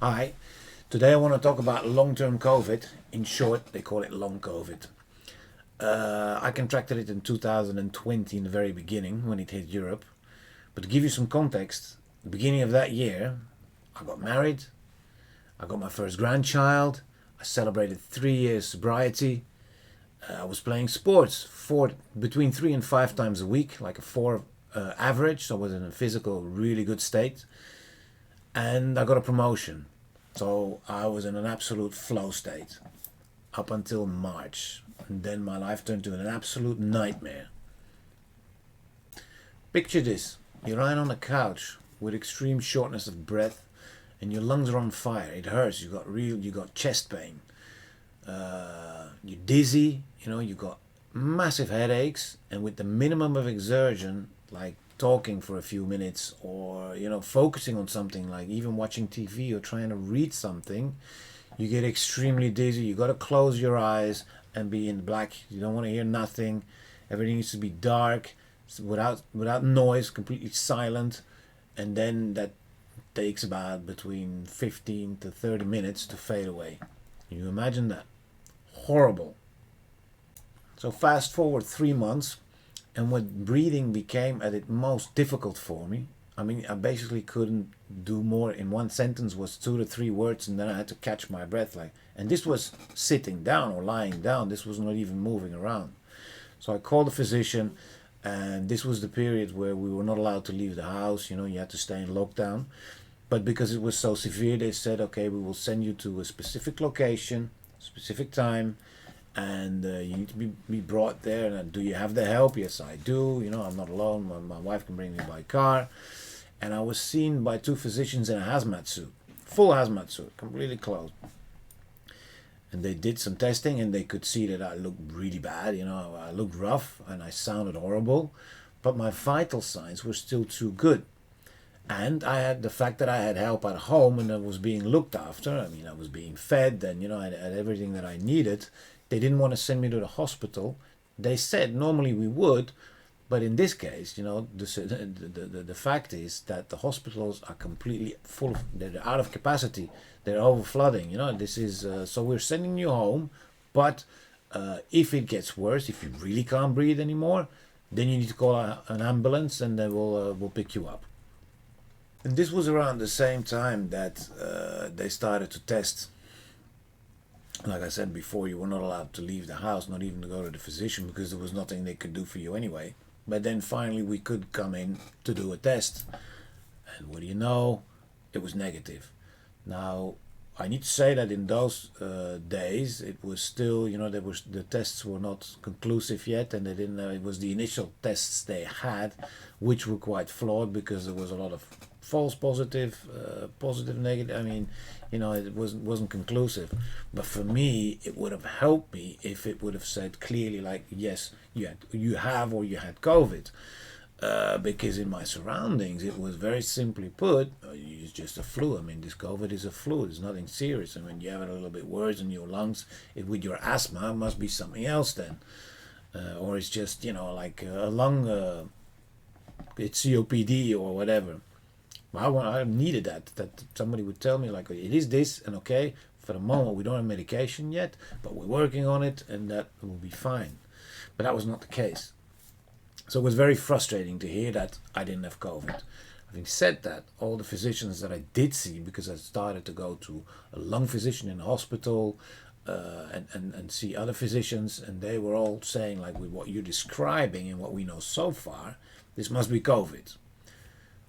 Hi, today I want to talk about long-term COVID. In short, they call it long COVID. I contracted it in 2020 in the very beginning when it hit Europe. But to give you some context, the beginning of that year, I got married, I got my first grandchild, I celebrated 3 years sobriety. I was playing sports between 3 and 5 times a week, like a four average, so I was in a physical, really good state. And I got a promotion. So I was in an absolute flow state up until March. And then my life turned to an absolute nightmare. Picture this. You're lying on a couch with extreme shortness of breath and your lungs are on fire. It hurts. You got chest pain. You're dizzy, you got massive headaches, and with the minimum of exertion, like talking for a few minutes or focusing on something like even watching TV or trying to read something, you get extremely dizzy. You got to close your eyes and be in black. You don't want to hear nothing. Everything needs to be dark, without noise, completely silent, and then that takes about between 15 to 30 minutes to fade away. Can you imagine that? Horrible. So fast forward 3 months, and when breathing became at its most difficult for me, I mean, I basically couldn't do more in one sentence, was 2 to 3 words, and then I had to catch my breath. And this was sitting down or lying down. This was not even moving around. So I called a physician, and this was the period where we were not allowed to leave the house. You had to stay in lockdown. But because it was so severe, they said, okay, we will send you to a specific location, specific time, and you need to be brought there. And do you have the help? Yes, I do. I'm not alone. My wife can bring me by car. And I was seen by 2 physicians in a hazmat suit, full hazmat suit, completely closed. And they did some testing, and they could see that I looked really bad. I looked rough and I sounded horrible, but my vital signs were still too good. And I had the fact that I had help at home and I was being looked after. I mean, I was being fed, and I had everything that I needed. They didn't want to send me to the hospital. They said normally we would, but in this case, the fact is that the hospitals are completely full. They're out of capacity. They're overflooding. This is so we're sending you home, but if it gets worse, if you really can't breathe anymore, then you need to call an ambulance, and they will pick you up. And this was around the same time that they started to test. Like I said before, you were not allowed to leave the house, not even to go to the physician, because there was nothing they could do for you anyway. But then finally we could come in to do a test. And what do you know? It was negative. Now, I need to say that in those days, it was still, the tests were not conclusive yet, and they didn't know. It was the initial tests they had, which were quite flawed because there was a lot of false positive, positive negative. I mean, it wasn't conclusive. But for me, it would have helped me if it would have said clearly, like, yes, you have or you had COVID. Because in my surroundings, it was very simply put, it's just a flu. I mean, this COVID is a flu. There's nothing serious. I mean, you have it a little bit worse in your lungs. With your asthma, it must be something else then. Or it's just, like a lung, it's COPD or whatever. I needed that somebody would tell me, like, it is this, and okay, for the moment we don't have medication yet, but we're working on it, and that will be fine. But that was not the case. So it was very frustrating to hear that I didn't have COVID. Having said that, all the physicians that I did see, because I started to go to a lung physician in a hospital and see other physicians, and they were all saying, like, with what you're describing and what we know so far, this must be COVID.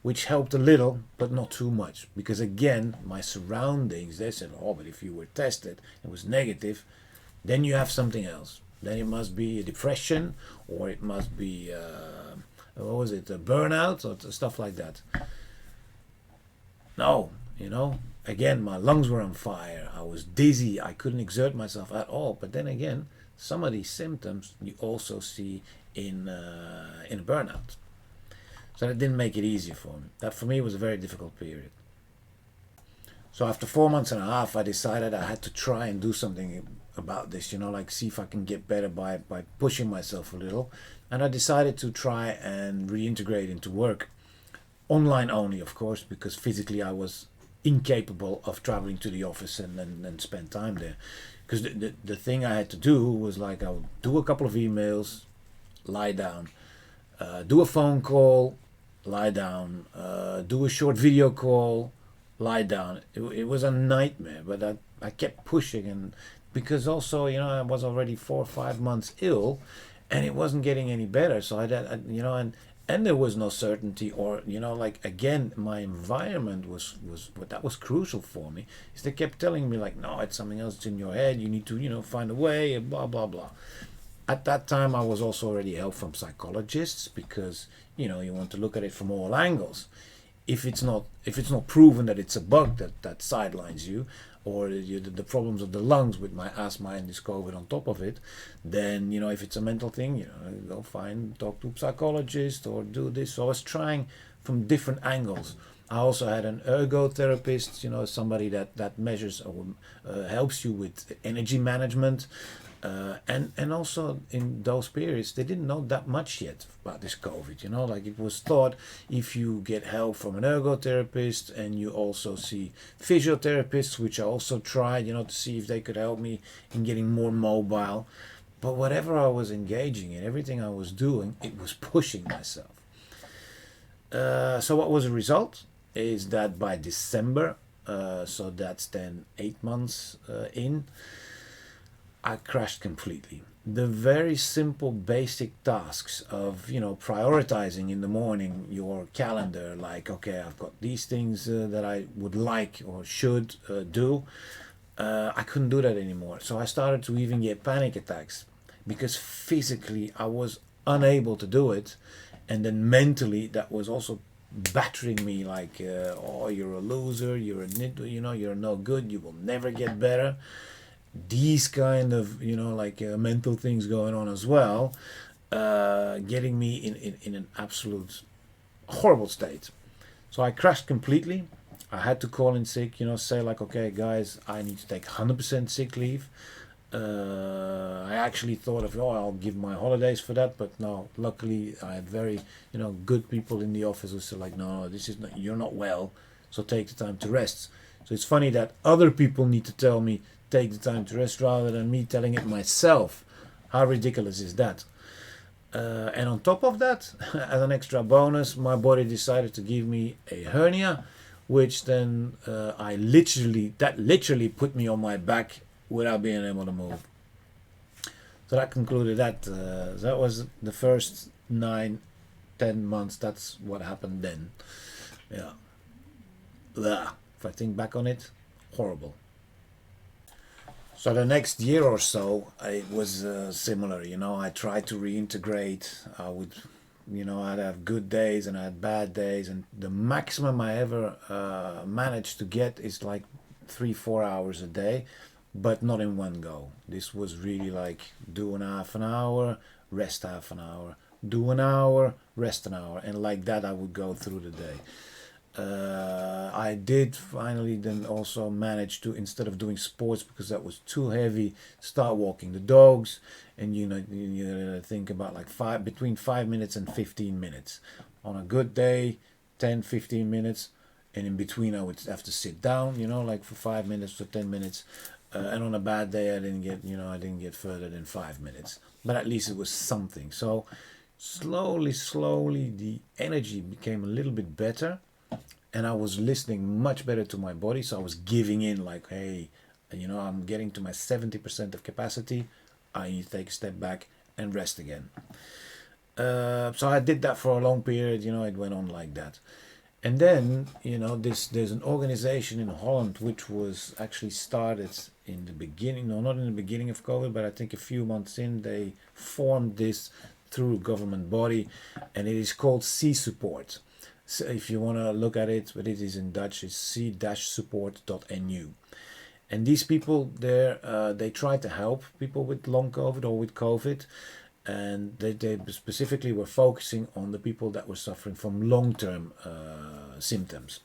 Which helped a little, but not too much. Because again, my surroundings, they said, oh, but if you were tested, it was negative, then you have something else. Then it must be a depression, or it must be, a burnout, or stuff like that. No, again, my lungs were on fire. I was dizzy. I couldn't exert myself at all. But then again, some of these symptoms you also see in a burnout. So that didn't make it easier for me. That for me was a very difficult period. So after 4 months and a half, I decided I had to try and do something about this, like see if I can get better by pushing myself a little. And I decided to try and reintegrate into work. Online only, of course, because physically I was incapable of traveling to the office and spend time there. Because the thing I had to do was like, I would do a couple of emails, lie down, do a phone call, lie down, do a short video call, lie down. It was a nightmare, but I kept pushing, and because also, I was already 4 or 5 months ill, and it wasn't getting any better. So and there was no certainty, or like, again, my environment was what that was crucial for me. Is they kept telling me like, no, it's something else, it's in your head, you need to find a way, and blah blah blah. At that time, I was also already help from psychologists, because you want to look at it from all angles. If it's not proven that it's a bug that sidelines you, or the problems of the lungs with my asthma and this COVID on top of it, then if it's a mental thing, go talk to a psychologist or do this. So I was trying from different angles. I also had an ergotherapist, somebody that measures or helps you with energy management. And also in those periods, they didn't know that much yet about this COVID. Like, it was thought, if you get help from an ergotherapist, and you also see physiotherapists, which I also tried, to see if they could help me in getting more mobile. But whatever I was engaging in, everything I was doing, it was pushing myself. So what was the result? Is that by December, so that's then 8 months in, I crashed completely. The very simple basic tasks of prioritizing in the morning your calendar, like, okay, I've got these things that I would like or should do. I couldn't do that anymore. So I started to even get panic attacks, because physically I was unable to do it, and then mentally that was also battering me, like, oh, you're a loser, you're you're no good, you will never get better. These kind of mental things going on as well, getting me in an absolute horrible state. So I crashed completely. I had to call in sick, say like, okay guys, I need to take 100% sick leave. I actually thought of, I'll give my holidays for that, but no, luckily I had very good people in the office who said like, no, this is not, you're not well, so take the time to rest. So it's funny that other people need to tell me take the time to rest, rather than me telling it myself. How ridiculous is that? And on top of that, as an extra bonus, my body decided to give me a hernia, which then that literally put me on my back without being able to move. So that concluded that. That was the first 9-10 months. That's what happened then. Yeah. Blah. If I think back on it, horrible. So the next year or so, it was similar. I tried to reintegrate. I'd have good days and I had bad days, and the maximum I ever managed to get is like 3-4 hours a day, but not in one go. This was really like doing half an hour, rest half an hour, do an hour, rest an hour, and like that I would go through the day. I did finally then also manage to, instead of doing sports because that was too heavy, start walking the dogs, and you think about like between 5 minutes and 15 minutes on a good day, 10-15 minutes, and in between I would have to sit down, like for 5 minutes to 10 minutes, and on a bad day I didn't get further than 5 minutes, but at least it was something. So slowly the energy became a little bit better, and I was listening much better to my body. So I was giving in, like, hey, I'm getting to my 70% of capacity. I need to take a step back and rest again. So I did that for a long period. It went on like that. And then, there's an organization in Holland which was actually started in the beginning, no, not in the beginning of COVID, but I think a few months in, they formed this through a government body, and it is called C-Support. So if you want to look at it, but it is in Dutch, it's c-support.nu. And these people there, they try to help people with long COVID or with COVID. And they specifically were focusing on the people that were suffering from long-term symptoms.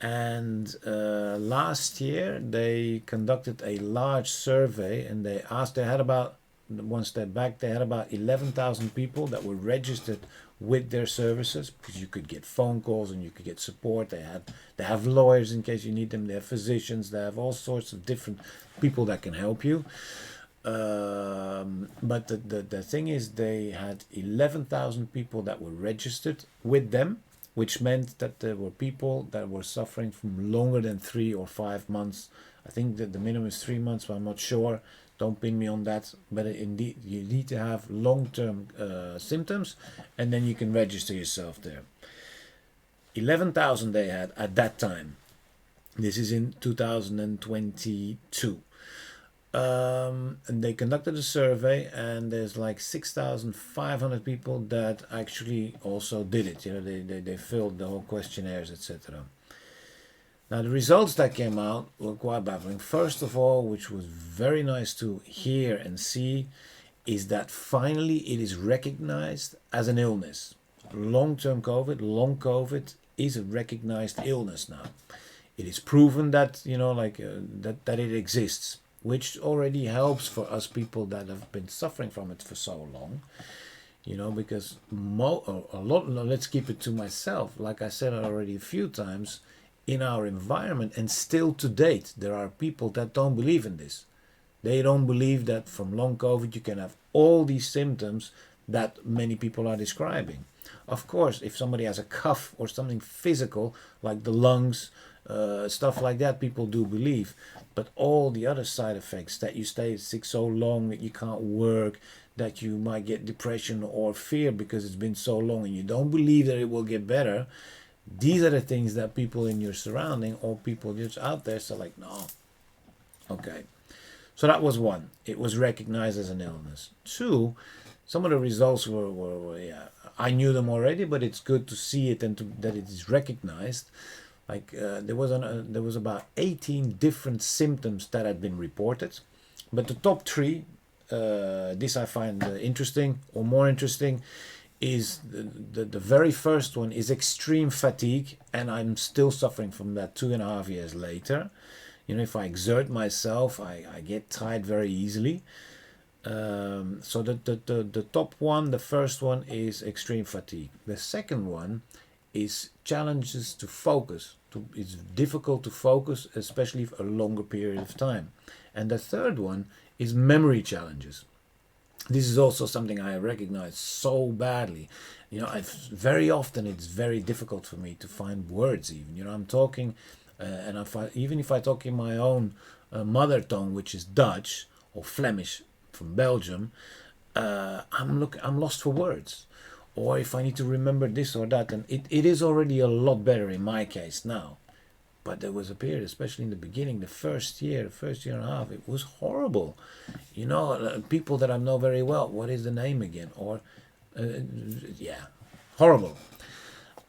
And last year, they conducted a large survey, and they had about 11,000 people that were registered with their services, because you could get phone calls and you could get support. They have lawyers in case you need them. They have physicians. They have all sorts of different people that can help you. But the thing is, they had 11,000 people that were registered with them, which meant that there were people that were suffering from longer than 3 or 5 months. I think that the minimum is 3 months, but I'm not sure. Don't pin me on that. But indeed, you need to have long-term symptoms, and then you can register yourself there. 11,000 they had at that time. This is in 2022. And they conducted a survey, and there's like 6,500 people that actually also did it. You know, they filled the whole questionnaires, etc. Now, the results that came out were quite baffling. First of all, which was very nice to hear and see, is that finally it is recognized as an illness. Long-term COVID, long COVID is a recognized illness now. It is proven that, you know, like that it exists, which already helps for us people that have been suffering from it for so long. You know, because a lot, let's keep it to myself. Like I said already a few times, in our environment, and still to date, there are people that don't believe in this. They don't believe that from long COVID you can have all these symptoms that many people are describing. Of course, if somebody has a cough or something physical, like the lungs, stuff like that, people do believe. But all the other side effects, that you stay sick so long that you can't work, that you might get depression or fear because it's been so long and you don't believe that it will get better, these are the things that people in your surrounding or people just out there say like, no. Okay. So that was one. It was recognized as an illness. Two, some of the results were yeah, I knew them already, but it's good to see it and that it is recognized. Like there was about 18 different symptoms that had been reported, but the top three, this I find interesting or more interesting, is the very first one is extreme fatigue, and I'm still suffering from that 2.5 years later. You know, if I exert myself, I get tired very easily. So the top one, the first one is extreme fatigue. The second one is challenges to focus. It's difficult to focus, especially for a longer period of time. And the third one is memory challenges. This is also something I recognize so badly. You know, very often it's very difficult for me to find words even. You know, I'm talking, and even if I talk in my own mother tongue, which is Dutch or Flemish from Belgium, I'm lost for words. Or if I need to remember this or that, and it is already a lot better in my case now. But there was a period, especially in the beginning, the first year and a half, it was horrible. You know, people that I know very well, what is the name again? Or, yeah, horrible.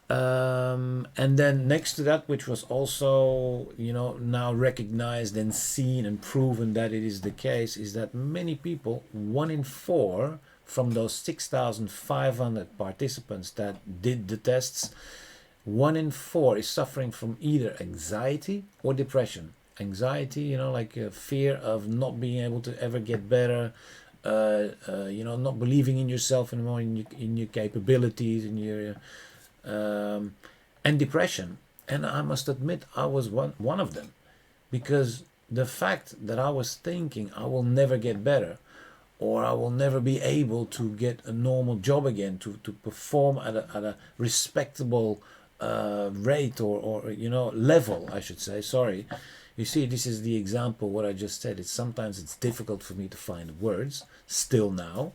And then next to that, which was also, you know, now recognized and seen and proven that it is the case, is that many people, 1 in 4 from those 6,500 participants that did the tests, 1 in 4 is suffering from either anxiety or depression. Anxiety, you know, like a fear of not being able to ever get better, you know, not believing in yourself anymore, in your capabilities, in your, and depression. And I must admit, I was one of them, because the fact that I was thinking I will never get better, or I will never be able to get a normal job again, to perform at a respectable rate or you know, level, I should say. Sorry. You see, this is the example what I just said. Sometimes it's difficult for me to find words still now,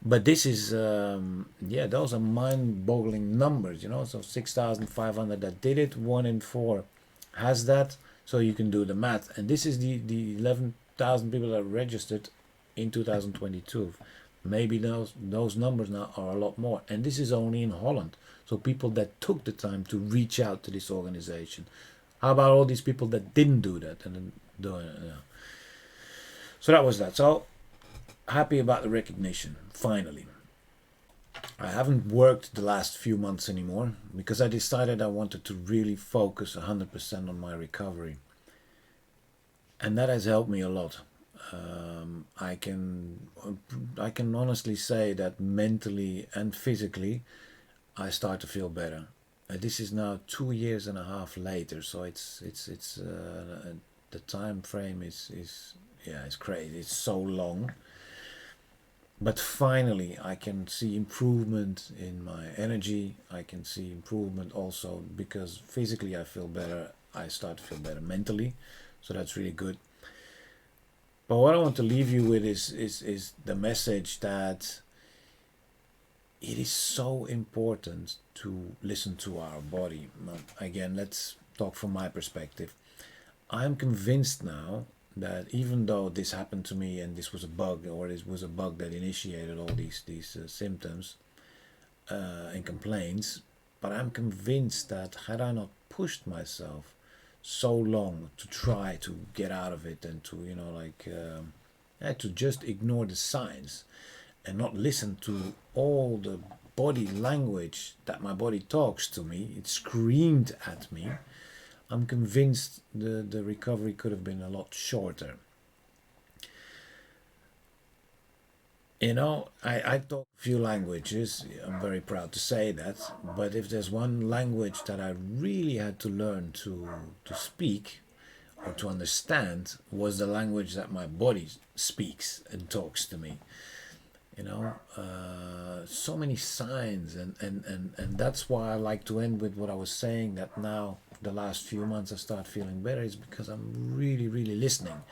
but this is yeah, those are mind-boggling numbers, you know. So 6,500 that did it, 1 in 4 has that, so you can do the math. And this is the 11,000 people that registered in 2022. Maybe those numbers now are a lot more, and this is only in Holland. So people that took the time to reach out to this organization. How about all these people that didn't do that and then doing it? Yeah. So that was that. So happy about the recognition, finally. I haven't worked the last few months anymore because I decided I wanted to really focus 100% on my recovery. And that has helped me a lot. I can honestly say that mentally and physically I start to feel better. This is now 2 years and a half later, so it's the time frame is yeah, it's crazy. It's so long, but finally I can see improvement in my energy. I can see improvement also because physically I feel better. I start to feel better mentally, so that's really good. But what I want to leave you with is the message that it is so important to listen to our body. Again, let's talk from my perspective. I'm convinced now that even though this happened to me and this was a bug, or this was a bug that initiated all these symptoms and complaints, but I'm convinced that had I not pushed myself so long to try to get out of it and to to just ignore the signs and not listen to all the body language that my body talks to me, it screamed at me. I'm convinced the recovery could have been a lot shorter. I talk a few languages. I'm very proud to say that. But if there's one language that I really had to learn to speak or to understand, was the language that my body speaks and talks to me. So many signs, and that's why I like to end with what I was saying, that now the last few months I start feeling better is because I'm really really listening.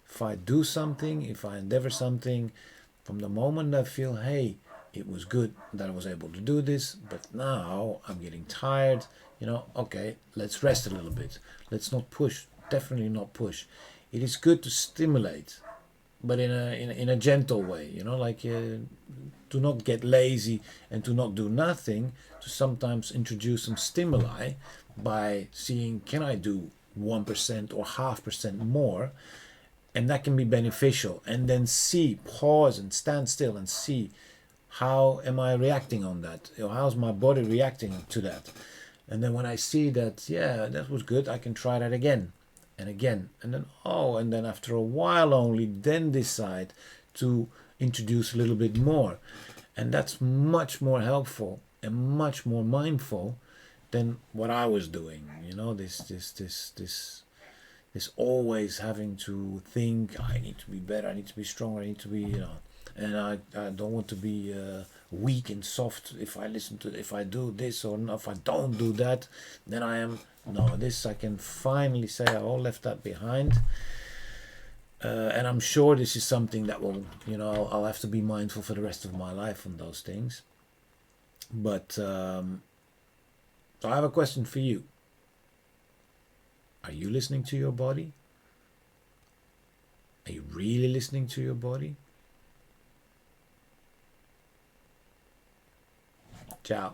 If I do something, if I endeavor something, from the moment I feel, hey, it was good that I was able to do this, but now I'm getting tired, okay, let's rest a little bit. Let's not push, definitely not push. It is good to stimulate, but in a gentle way, like to not get lazy and to not do nothing, to sometimes introduce some stimuli by seeing, can I do 1% or half percent more, and that can be beneficial, and then see, pause and stand still and see, how am I reacting on that, how's my body reacting to that. And then when I see that, yeah, that was good, I can try that again and again, and then, and then after a while only, then decide to introduce a little bit more. And that's much more helpful and much more mindful than what I was doing. This always having to think, I need to be better, I need to be stronger, I need to be, and I don't want to be weak and soft. If I do this, or if I don't do that, then I am. No, this I can finally say I all left that behind. And I'm sure this is something that will, I'll have to be mindful for the rest of my life on those things. But so I have a question for you. Are you listening to your body? Are you really listening to your body? Ciao.